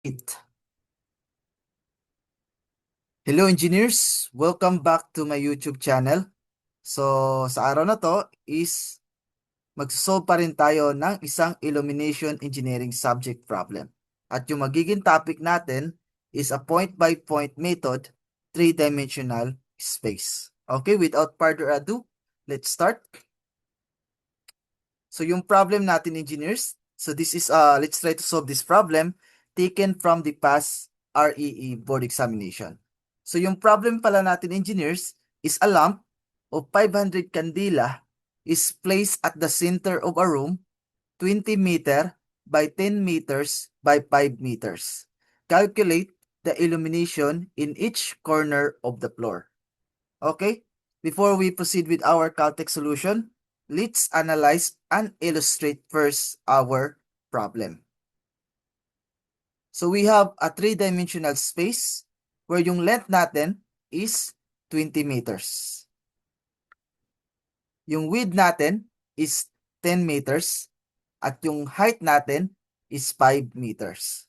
It. Hello engineers, welcome back to my YouTube channel. So sa araw na to is magsosolve pa rin tayo ng isang illumination engineering subject problem. At yung magiging topic natin is a point-by-point method, three-dimensional space. Okay, without further ado, let's start. So yung problem natin engineers, so this is let's try to solve this problem taken from the past REE board examination. So yung problem pala natin engineers is a lamp of 500 candela is placed at the center of a room 20 meter by 10 meters by 5 meters. Calculate the illumination in each corner of the floor. Okay? Before we proceed with our Caltech solution, let's analyze and illustrate first our problem. So we have a three-dimensional space where yung length natin is 20 meters. Yung width natin is 10 meters at yung height natin is 5 meters.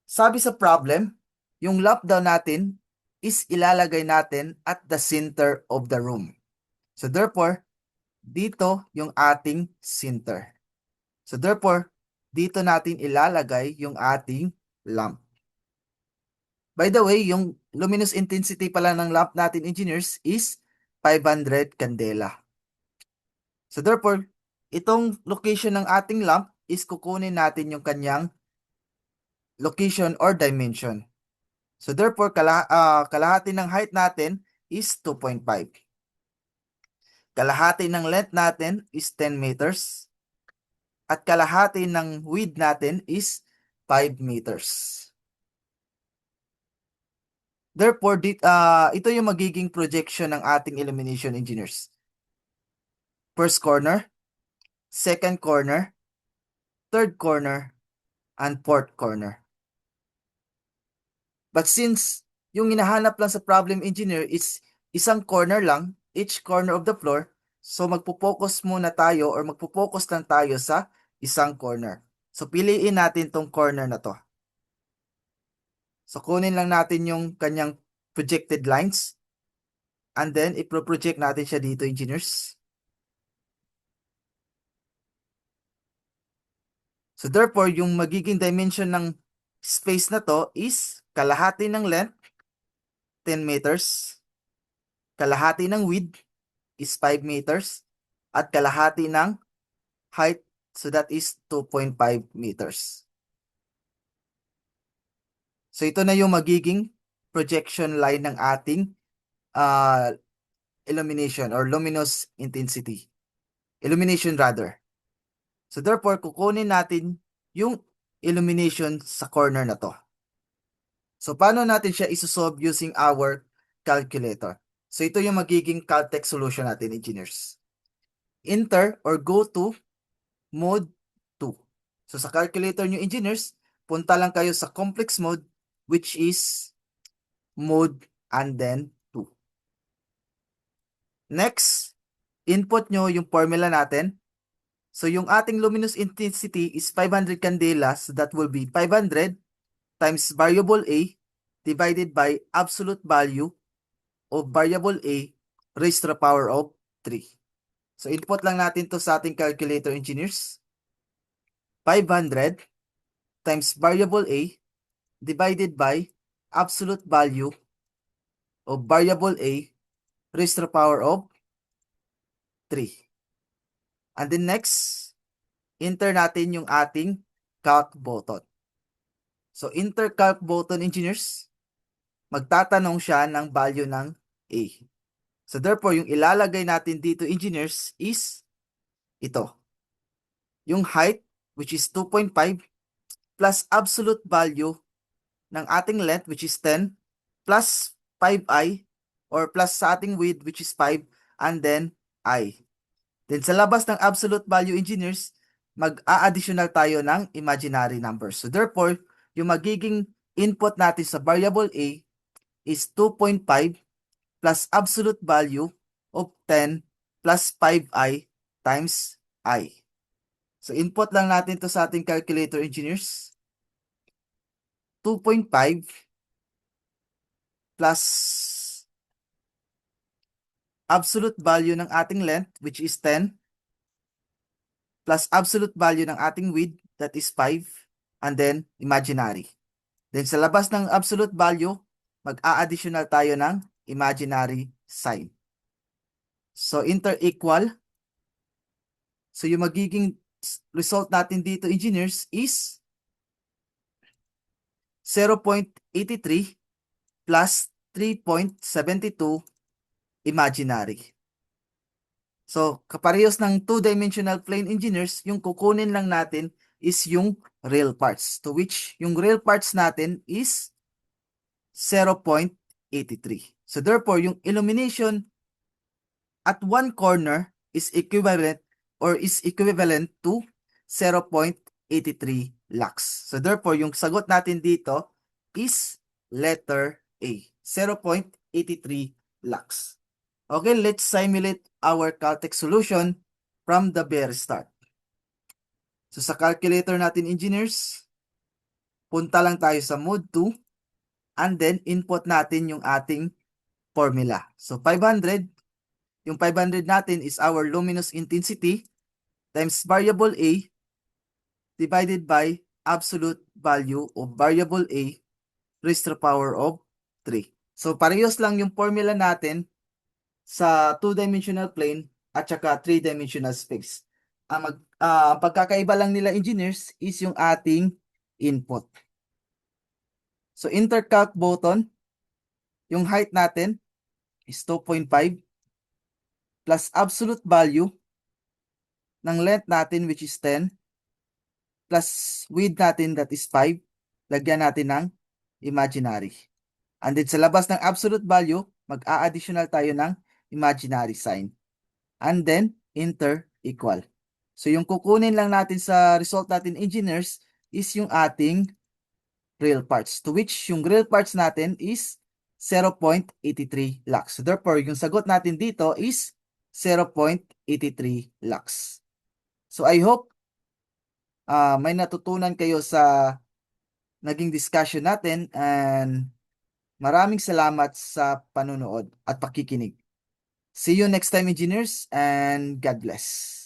Sabi sa problem, yung lamp daw natin is ilalagay natin at the center of the room. So therefore, dito yung ating center. So therefore, dito natin ilalagay yung ating lamp. By the way, yung luminous intensity pala ng lamp natin engineers is 500 candela. So therefore, itong location ng ating lamp is kukunin natin yung kanyang location or dimension. So therefore, kalahati ng height natin is 2.5. Kalahati ng length natin is 10 meters. At kalahati ng width natin is 5 meters. Therefore, ito yung magiging projection ng ating illumination engineers. First corner, second corner, third corner, and fourth corner. But since yung hinahanap lang sa problem engineer is isang corner lang, each corner of the floor, so magpo-focus muna tayo or magpo-focus lang tayo sa isang corner. So piliin natin tong corner na to. So kunin lang natin yung kanyang projected lines and then ipro-project natin siya dito engineers. So therefore, yung magiging dimension ng space na to is kalahati ng length, 10 meters, kalahati ng width is 5 meters, at kalahati ng height, so that is 2.5 meters. So ito na yung magiging projection line ng ating illumination or luminous intensity. Illumination rather. So therefore, kukunin natin yung illumination sa corner na to. So paano natin siya isosolve using our calculator? So ito yung magiging Caltech solution natin, engineers. Enter or go to mode 2. So sa calculator nyo, engineers, punta lang kayo sa complex mode, which is mode and then 2. Next, input nyo yung formula natin. So yung ating luminous intensity is 500 candela, so that will be 500 times variable A divided by absolute value of variable A raised to the power of 3. So input lang natin to sa ating calculator engineers. 500 times variable A divided by absolute value of variable A raised to the power of 3. And then next, enter natin yung ating calc button. So enter calc button engineers, magtatanong siya ng value ng A. So therefore, yung ilalagay natin dito engineers is ito. Yung height, which is 2.5, plus absolute value ng ating length, which is 10, plus 5i, or plus sa ating width, which is 5, and then I. Then sa labas ng absolute value engineers, mag-a-additional tayo ng imaginary numbers. So therefore, yung magiging input natin sa variable A is 2.5 plus absolute value of 10 plus 5i times I. So input lang natin to sa ating calculator engineers. 2.5 plus absolute value ng ating length, which is 10, plus absolute value ng ating width, that is 5, and then imaginary. Then sa labas ng absolute value, mag-a-additional tayo ng imaginary sign. So inter-equal. So yung magiging result natin dito, engineers, is 0.83 plus 3.72 imaginary. So, kaparehas ng two-dimensional plane, engineers, yung kukunin lang natin is yung real parts, to which yung real parts natin is 0.83. So therefore, yung illumination at one corner is equivalent to 0.83 lux. So therefore, yung sagot natin dito is letter A, 0.83 lux. Okay, let's simulate our Caltech solution from the very start. So sa calculator natin, engineers, punta lang tayo sa mode 2 and then input natin yung ating formula. So 500, yung 500 natin is our luminous intensity times variable A divided by absolute value of variable A raised to the power of 3. So parehas lang yung formula natin sa two-dimensional plane at saka three-dimensional space. Ang pagkakaiba lang nila, engineers, is yung ating input. So intercalc button, yung height natin is 2.5 plus absolute value ng length natin, which is 10, plus width natin, that is 5. Lagyan natin ng imaginary. And then sa labas ng absolute value, mag-a-additional tayo ng imaginary sign. And then inter-equal. So yung kukunin lang natin sa result natin, engineers, is yung ating real parts, to which yung real parts natin is 0.83 lux. So therefore, yung sagot natin dito is 0.83 lux. So I hope may natutunan kayo sa naging discussion natin, and maraming salamat sa panunood at pakikinig. See you next time, engineers, and God bless.